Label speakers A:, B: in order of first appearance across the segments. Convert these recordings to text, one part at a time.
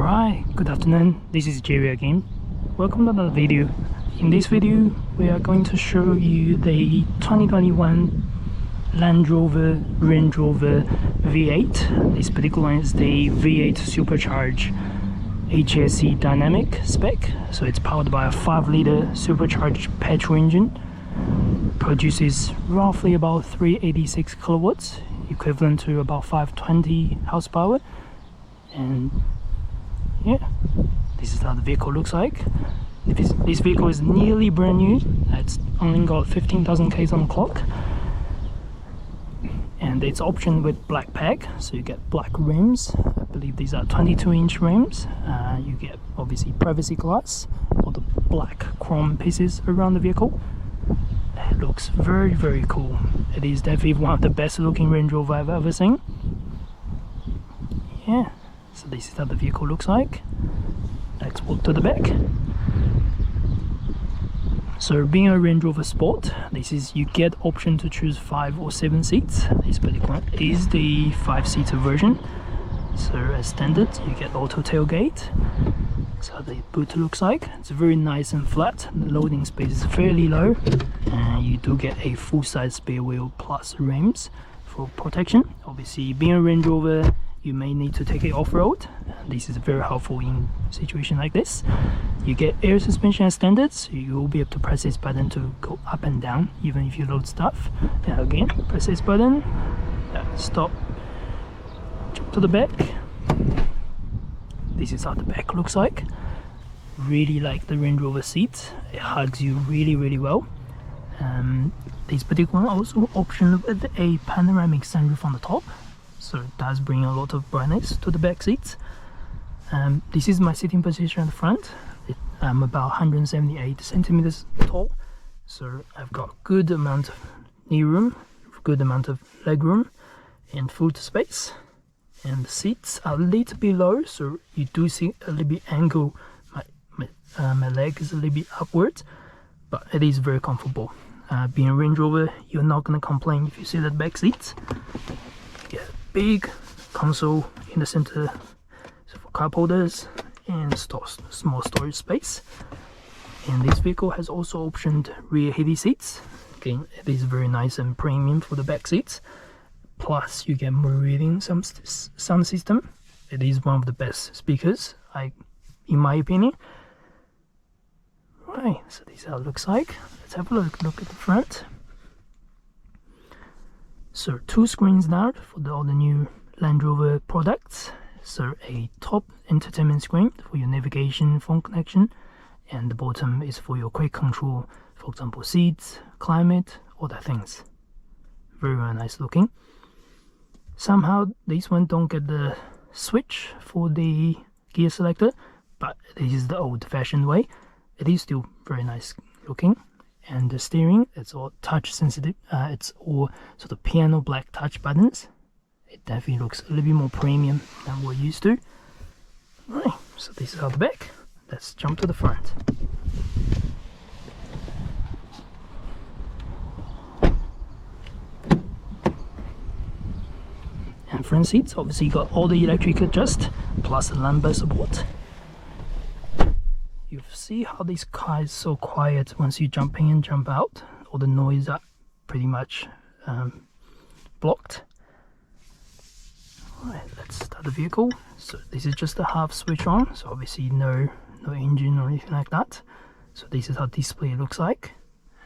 A: Alright, good afternoon, this is Jerry again. Welcome to another video. In this video, we are going to show you the 2021 Land Rover Range Rover V8. This particular one is the V8 Supercharge HSE dynamic spec. So it's powered by a 5-litre supercharged petrol engine. Produces roughly about 386 kilowatts, equivalent to about 520 horsepower. And yeah, this is how the vehicle looks like. This vehicle is nearly brand new. It's only got 15,000 k's on the clock, and it's optioned with black pack, so you get black rims. I believe these are 22-inch rims. You get obviously privacy glass, all the black chrome pieces around the vehicle. It looks very cool. It is definitely one of the best looking Range Rover I've ever seen. Yeah, so this is how the vehicle looks like. Let's walk to the back. So being a Range Rover Sport, you get option to choose 5 or 7 seats. This particular one is the 5-seater version. So as standard, you get auto tailgate. That's how the boot looks like. It's very nice and flat. The loading space is fairly low, and you do get a full-size spare wheel plus rims for protection. Obviously, being a Range Rover, you may need to take it off-road. This is very helpful in a situation like this. You get air suspension as standard, so you will be able to press this button to go up and down even if you load stuff. And again, press this button, stop, jump to the back. This is how the back looks like. Really like the Range Rover seat. It hugs you really well. This particular one also optioned with a panoramic sunroof on the top, so it does bring a lot of brightness to the back seats. This is my sitting position at the front. I'm about 178 centimeters tall, so I've got good amount of knee room, good amount of leg room, and foot space. And the seats are a little bit low, so you do see a little bit angle. My leg is a little bit upwards, but it is very comfortable. Being a Range Rover, you're not going to complain if you see that back seats. You get a big console in the center, so for cup holders and small storage space. And this vehicle has also optioned rear heated seats. Again, it is very nice and premium for the back seats. Plus, you get Meridian sound system. It is one of the best speakers, in my opinion. Right, so this is how it looks like. Let's have a look at the front. So 2 screens now for all the new Land Rover products. So a top entertainment screen for your navigation, phone connection, and the bottom is for your quick control, for example seats, climate, all that things. Very nice looking. Somehow this one don't get the switch for the gear selector, but this is the old-fashioned way. It is still very nice looking. And the steering, it's all touch sensitive. It's all sort of piano black touch buttons. It definitely looks a little bit more premium than we're used to. Right, so this is how the back. Let's jump to the front. And front seats, obviously you got all the electric adjust plus the lumbar support. You see how this car is so quiet once you jump in and jump out. All the noise are pretty much blocked. Alright, let's start the vehicle. So this is just a half switch on, so obviously no engine or anything like that. So this is how display looks like,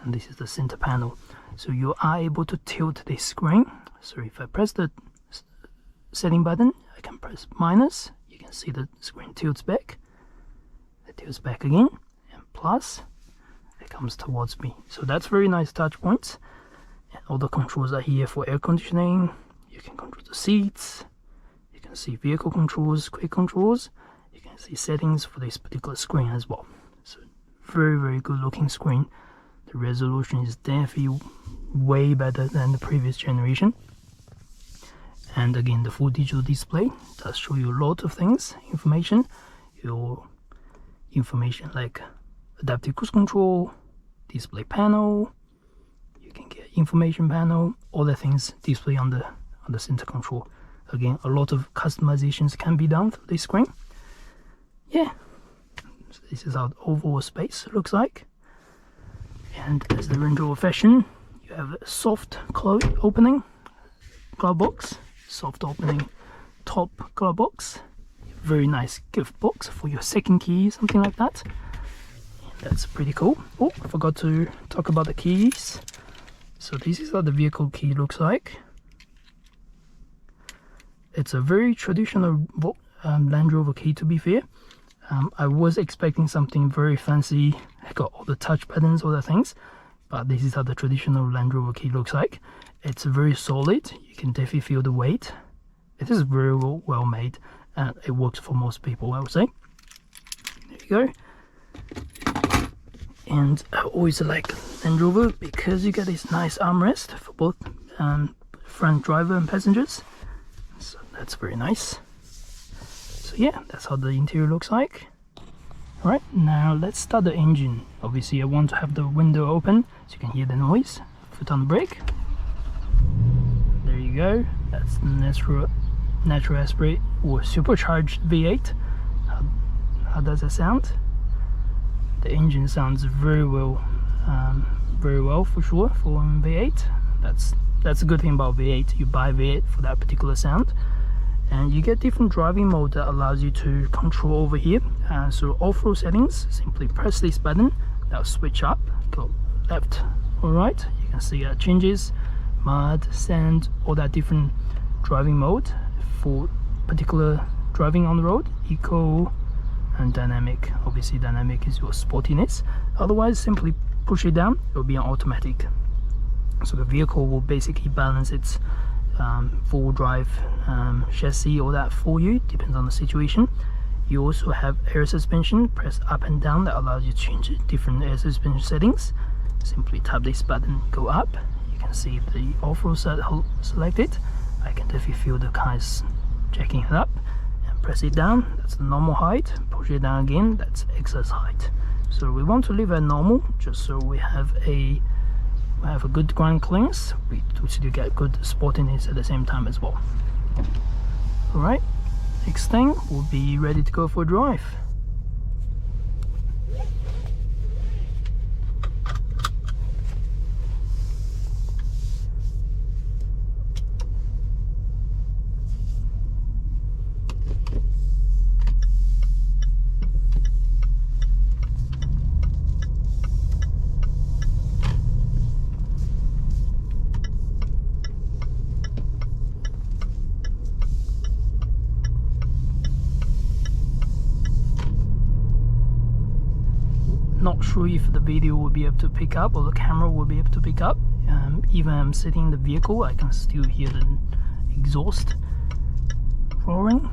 A: and this is the center panel. So you are able to tilt this screen. So if I press the setting button, I can press minus, you can see the screen tilts back. It tilts back again, and plus it comes towards me. So that's very nice touch points. And all the controls are here for air conditioning. You can control the seats, you can see vehicle controls, quick controls, you can see settings for this particular screen as well. So very good looking screen. The resolution is definitely way better than the previous generation. And again, the full digital display does show you a lot of things, information like adaptive cruise control, display panel, you can get information panel, all the things display on the center control. Again, a lot of customizations can be done for this screen. This is how the overall space looks like. And as the Range Rover fashion, you have a soft opening glove box, soft opening top glove box, very nice gift box for your second key, something like that. And that's pretty cool. Oh, I forgot to talk about the keys. So this is how the vehicle key looks like. It's a very traditional Land Rover key, to be fair. I was expecting something very fancy, got all the touch buttons, all the things, but this is how the traditional Land Rover key looks like. It's very solid, you can definitely feel the weight. It is very well made, and it works for most people, I would say. There you go. And I always like Land Rover because you get this nice armrest for both front driver and passengers. So that's very nice. So yeah, that's how the interior looks like. Alright, now let's start the engine. Obviously I want to have the window open so you can hear the noise. Foot on the brake. There you go. That's the natural aspirate or supercharged V8. How does that sound? The engine sounds very well for sure for V8. That's a good thing about V8. You buy V8 for that particular sound. And you get different driving mode that allows you to control over here. So off-road settings, simply press this button, that'll switch up, go left or right. You can see changes, mud, sand, all that different driving mode for particular driving on the road, eco and dynamic. Obviously dynamic is your sportiness. Otherwise, simply push it down, it will be an automatic. So the vehicle will basically balance its full drive chassis, all that for you, depends on the situation. You also have air suspension, press up and down, that allows you to change different air suspension settings. Simply tap this button, go up, you can see the off-road selected. I can definitely feel the cars jacking it up, and press it down, that's the normal height, push it down again, that's excess height. So we want to leave it normal, just so we have a good ground clearance, we still get good sportiness at the same time as well. Alright, next thing, we'll be ready to go for a drive. Not sure if the video will be able to pick up or the camera will be able to pick up. Even I'm sitting in the vehicle, I can still hear the exhaust roaring.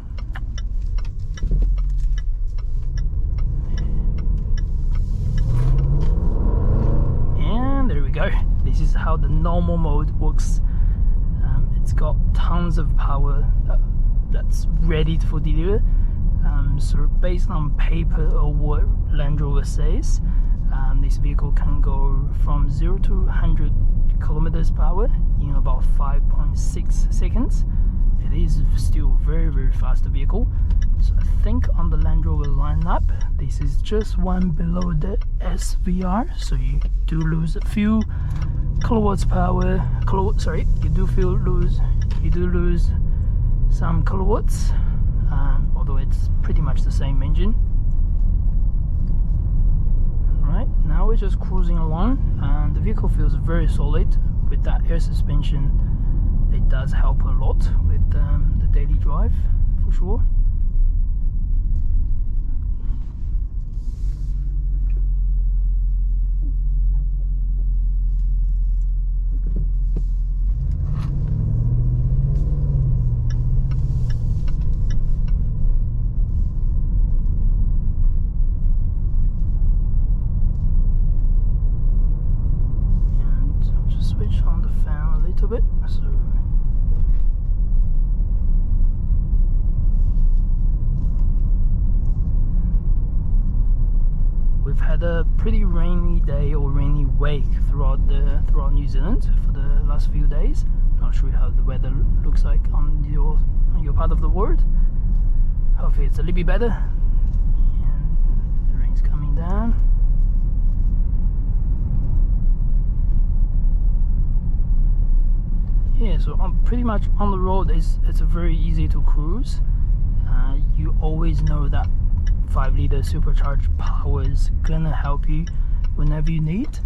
A: And there we go. This is how the normal mode works. It's got tons of power that's ready for delivery. So based on paper or what Land Rover says, this vehicle can go from 0 to 100 kilometers per hour in about 5.6 seconds. It is still very fast vehicle. So I think on the Land Rover lineup, this is just one below the SVR. So you do lose a few kilowatts per hour. You do lose some kilowatts. Although it's pretty much the same engine. Right, now we're just cruising along, and the vehicle feels very solid with that air suspension. It does help a lot with the daily drive for sure. Bit, so we've had a pretty rainy day or rainy week throughout New Zealand for the last few days. Not sure how the weather looks like on your part of the world. Hopefully it's a little bit better. And the rain's coming. so pretty much on the road it's very easy to cruise. You always know that 5-litre supercharged power is gonna help you whenever you need.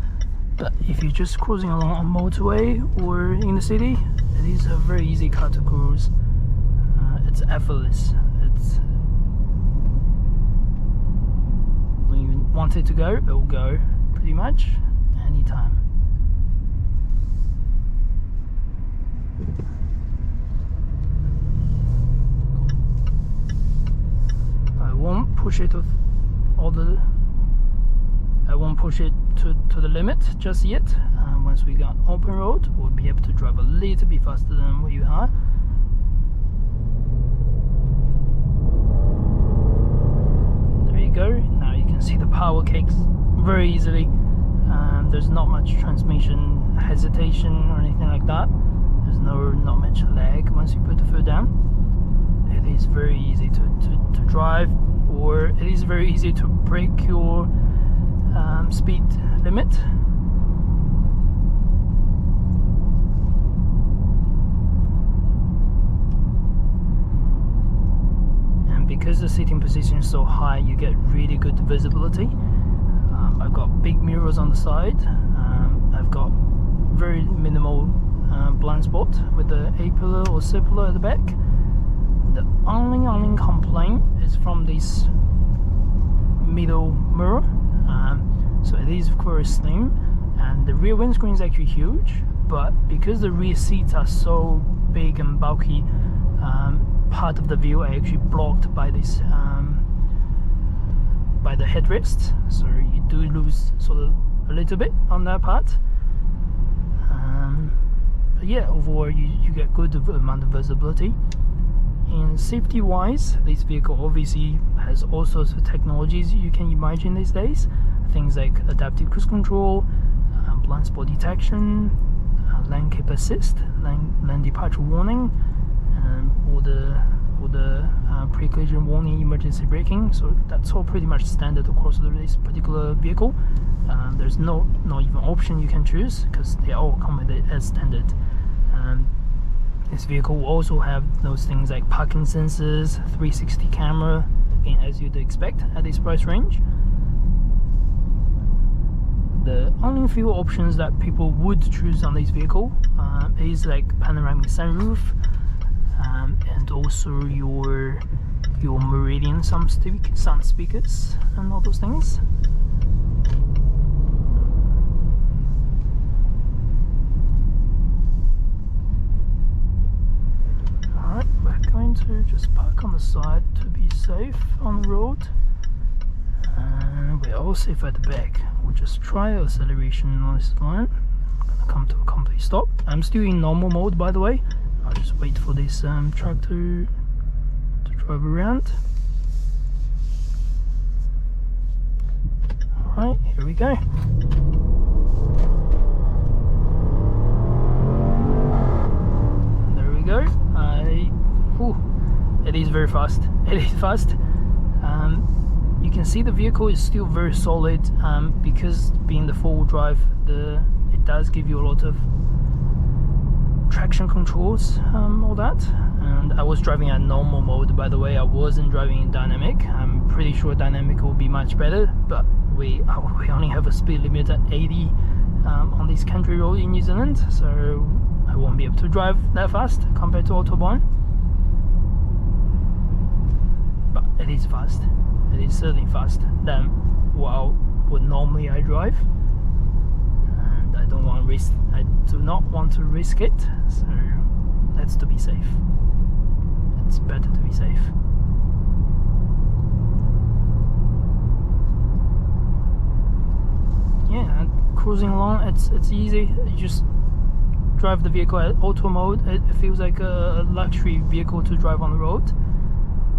A: But if you're just cruising along on motorway or in the city, it is a very easy car to cruise. It's effortless. It's when you want it to go, it will go pretty much anytime. I won't push it with all the. I won't push it to the limit just yet. Once we got open road, we'll be able to drive a little bit faster than what you are. There you go. Now you can see the power kicks very easily. There's not much transmission hesitation or anything like that. There's not much lag once you put the foot down. It is very easy to drive, or it is very easy to break your speed limit. And because the seating position is so high, you get really good visibility. I've got big mirrors on the side. I've got very minimal blind spot with the A-pillar or C-pillar at the back. The only complaint is from this middle mirror. So it is very slim, and the rear windscreen is actually huge, but because the rear seats are so big and bulky, part of the view are actually blocked by this by the headrest, so you do lose sort of a little bit on that part. But yeah, overall you get good amount of visibility. And safety wise, this vehicle obviously has all sorts of technologies you can imagine these days. Things like adaptive cruise control, blind spot detection, lane keep assist, lane departure warning, all the pre-collision warning, emergency braking. So that's all pretty much standard across this particular vehicle. There's not even option you can choose, because they all come with it as standard. This vehicle will also have those things like parking sensors, 360 camera, again as you'd expect at this price range. The only few options that people would choose on this vehicle is like panoramic sunroof, and also your Meridian sound speakers and all those things. Alright, we're going to just park on the side to be safe on the road, and we're all safe at the back. We'll just try acceleration on this line. I'm gonna come to a complete stop. I'm still in normal mode, by the way. I'll just wait for this truck to drive around. Alright, here we go. There we go. It is very fast. It is fast. You can see the vehicle is still very solid, because being the four-wheel drive, it does give you a lot of traction controls, all that. And I was driving at normal mode, by the way. I wasn't driving in dynamic. I'm pretty sure dynamic will be much better, but we only have a speed limit at 80 on this country road in New Zealand, so I won't be able to drive that fast compared to Autobahn. But it is fast. It is certainly fast than what normally I drive, and I do not want to risk it, so that's to be safe. It's better to be safe. Yeah, and cruising along, it's easy. You just drive the vehicle at auto mode. It feels like a luxury vehicle to drive on the road,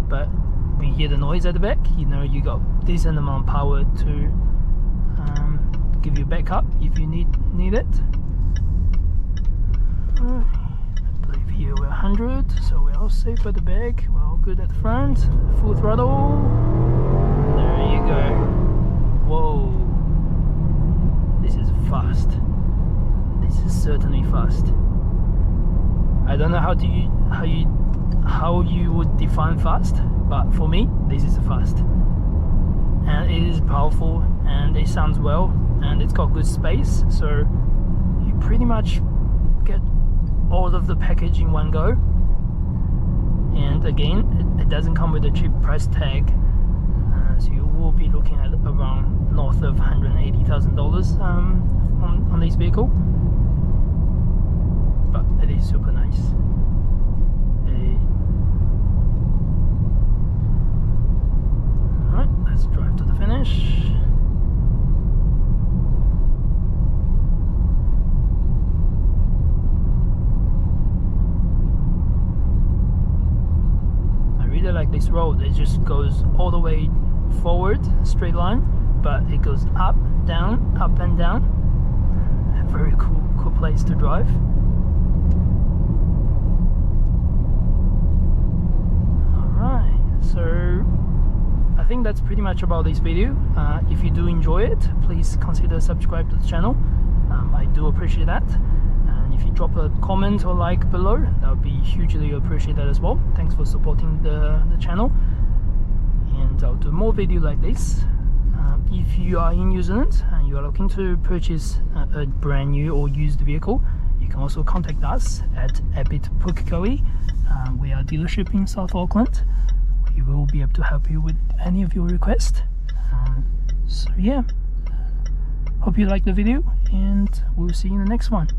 A: but when you hear the noise at the back, you know you got decent amount of power to give you backup if you need it. I believe here we're 100, so we're all safe at the back, we're all good at the front. Full throttle. There you go. Whoa. This is fast. This is certainly fast. I don't know how you would define fast, but for me this is fast, and it is powerful, and it sounds well, and it's got good space, so you pretty much get all of the package in one go. And again, it doesn't come with a cheap price tag, so you will be looking at around north of $180,000 on this vehicle, but it is super nice. Alright, let's drive to the finish. Like this road, it just goes all the way forward, straight line, but it goes up, down, up and down. A very cool place to drive. Alright, so I think that's pretty much about this video. If you do enjoy it, please consider subscribe to the channel. I do appreciate that. If you drop a comment or like below, that would be hugely appreciated as well. Thanks for supporting the channel, and I'll do more videos like this. If you are in New Zealand and you are looking to purchase a brand new or used vehicle, you can also contact us at Epit Pukekohe. We are a dealership in South Auckland. We will be able to help you with any of your requests. So yeah, hope you liked the video, and we'll see you in the next one.